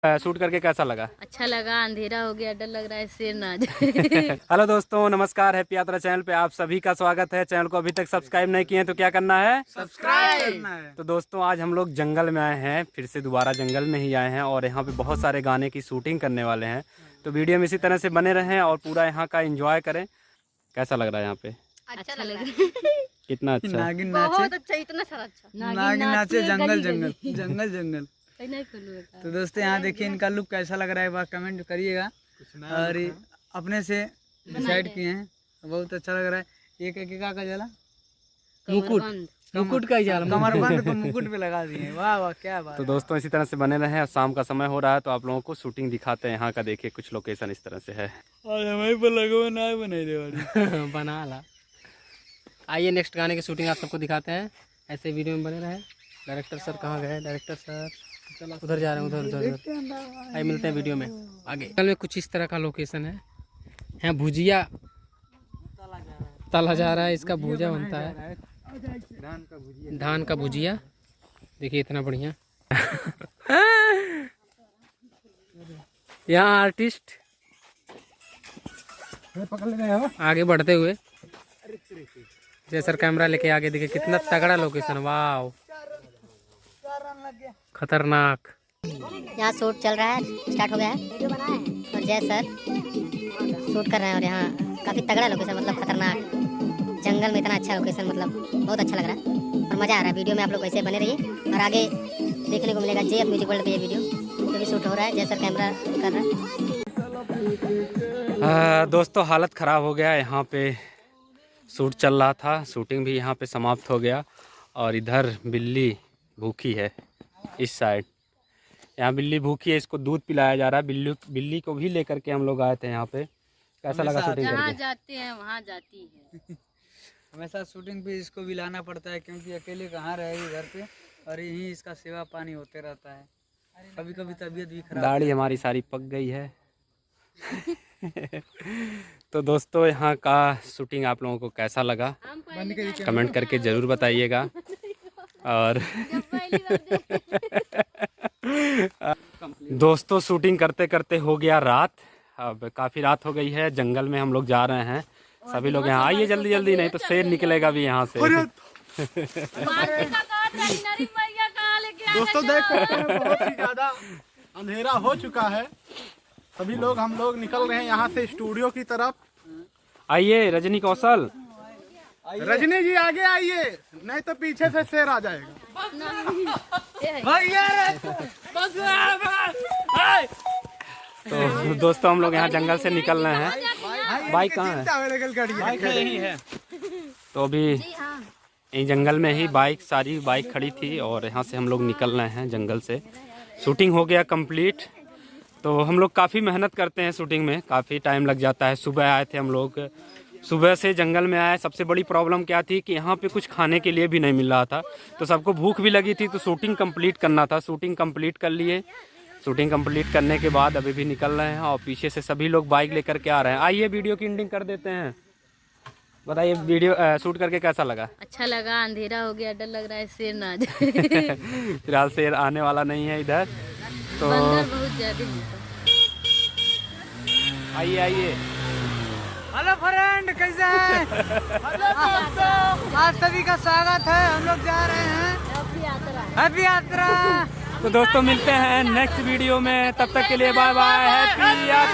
Shoot करके कैसा लगा? अच्छा लगा। अंधेरा हो गया, डर लग रहा है शेर ना आ जाए। हेलो दोस्तों, नमस्कार। हैप्पी यात्रा चैनल पे आप सभी का स्वागत है। चैनल को अभी तक सब्सक्राइब नहीं किए हैं तो क्या करना है? सब्सक्राइब करना है। तो दोस्तों आज हम लोग जंगल में आए हैं, फिर से दोबारा जंगल में ही आए हैं और यहाँ पे बहुत सारे गाने की शूटिंग करने वाले हैं। तो वीडियो में इसी तरह से बने रहें और पूरा यहाँ का एंजॉय करें। कैसा लग रहा है यहाँ पे? अच्छा लग रहा है। कितना अच्छा? नागिन नाचे, बहुत अच्छा, इतना सारा अच्छा। नागिन नाचे, जंगल गली जंगल गली। जंगल जंगल। नहीं खोलूंगा। तो दोस्तों यहाँ देखिए इनका लुक कैसा लग रहा है, बात कमेंट करिएगा। और ये अपने से डिसाइड किए हैं, बहुत अच्छा लग रहा है। एक एक का जला मुकुट, मुकुट का ही जाला, कमरबंद को मुकुट पे लगा दिए। वाह वाह क्या बात। तो दोस्तों इसी तरह से बने रहें। शाम का समय हो रहा है तो आप लोगों को शूटिंग दिखाते हैं। यहाँ का देखिए कुछ लोकेशन इस तरह से है। बना ला। आइए नेक्स्ट गाने की शूटिंग आप सबको दिखाते हैं। ऐसे वीडियो में बने रहे। डायरेक्टर सर कहाँ गए? डायरेक्टर सर उधर जा रहे हैं, उधर उधर। आइए मिलते हैं वीडियो में आगे। कल में कुछ इस तरह का लोकेशन है। यहाँ भुजिया तला जा रहा है, इसका भुजिया बनता है, धान का भुजिया। देखिए इतना बढ़िया। यहाँ आर्टिस्ट आगे बढ़ते हुए जय सर कैमरा लेके आगे। देखिए कितना तगड़ा लोकेशन, वाह खतरनाक। यहाँ शूट चल रहा है, स्टार्ट हो गया है और जय सर शूट कर रहे हैं। और यहाँ काफ़ी तगड़ा लोकेशन, मतलब खतरनाक जंगल में इतना अच्छा लोकेशन, मतलब बहुत अच्छा लग रहा है और मज़ा आ रहा है। वीडियो में आप लोग ऐसे बने रहिए और आगे देखने को मिलेगा JF म्यूजिक वर्ल्ड पे ये वीडियो जो भी शूट हो रहा है। जय सर कैमरा कर रहा है। दोस्तों हालत ख़राब हो गया। यहाँ पे शूट चल रहा था, शूटिंग भी यहाँ पे समाप्त हो गया और इधर बिल्ली भूखी है। इस साइड यहाँ बिल्ली भूखी है, इसको दूध पिलाया जा रहा है। बिल्ली को भी लेकर के हम लोग आए थे यहाँ पे। कैसा लगा शूटिंग जहाँ करके? जाते हैं वहाँ जाती है। हमेशा शूटिंग पे इसको भी लाना पड़ता है क्योंकि अकेले कहाँ रहेगी घर पे, और यहीं इसका सेवा पानी होते रहता है। कभी कभी तबीयत भी खराब। दाढ़ी हमारी सारी पक गई है। तो दोस्तों यहाँ का शूटिंग आप लोगों को कैसा लगा कमेंट करके ज़रूर बताइएगा। और दोस्तों शूटिंग करते करते हो गया रात। अब काफ़ी रात हो गई है, जंगल में हम लोग जा रहे हैं। सभी लोग यहाँ आइए जल्दी जल्दी, नहीं तो शेर निकलेगा भी यहाँ से। दोस्तों देख सकते हैं बहुत ही ज्यादा अंधेरा हो चुका है। सभी लोग हम लोग निकल रहे हैं यहाँ से स्टूडियो की तरफ। आइए रजनी कौशल, रजनी जी आगे आइए, नहीं तो पीछे से शेर आ जाएगा। तो दोस्तों हम लोग यहाँ जंगल से निकल रहे हैं। बाइक कहाँ है? तो अभी यही जंगल में ही सारी बाइक खड़ी थी और यहाँ से हम लोग निकल रहे हैं जंगल से। शूटिंग हो गया कंप्लीट। तो हम लोग काफ़ी मेहनत करते हैं शूटिंग में, काफ़ी टाइम लग जाता है। सुबह आए थे हम लोग, सुबह से जंगल में आए। सबसे बड़ी प्रॉब्लम क्या थी कि यहाँ पे कुछ खाने के लिए भी नहीं मिल रहा था, तो सबको भूख भी लगी थी। तो शूटिंग कंप्लीट करना था, शूटिंग कंप्लीट कर लिए। शूटिंग कंप्लीट करने के बाद अभी भी निकल रहे हैं और पीछे से सभी लोग बाइक लेकर के आ रहे हैं। आइए वीडियो की एंडिंग कर देते हैं। बताइए वीडियो शूट करके कैसा लगा? अच्छा लगा। अंधेरा हो गया, डर लग रहा है शेर ना आ जाए। फिलहाल शेर आने वाला नहीं है इधर, तो बहुत ज्यादा होता। आइए आइए। हेलो फ्रेंड, कैसे हैं? आप सभी का स्वागत है। हम लोग जा रहे हैं हैप्पी यात्रा। तो दोस्तों मिलते हैं नेक्स्ट वीडियो में, तब तक के लिए बाय बाय। हैप्पी यात्रा।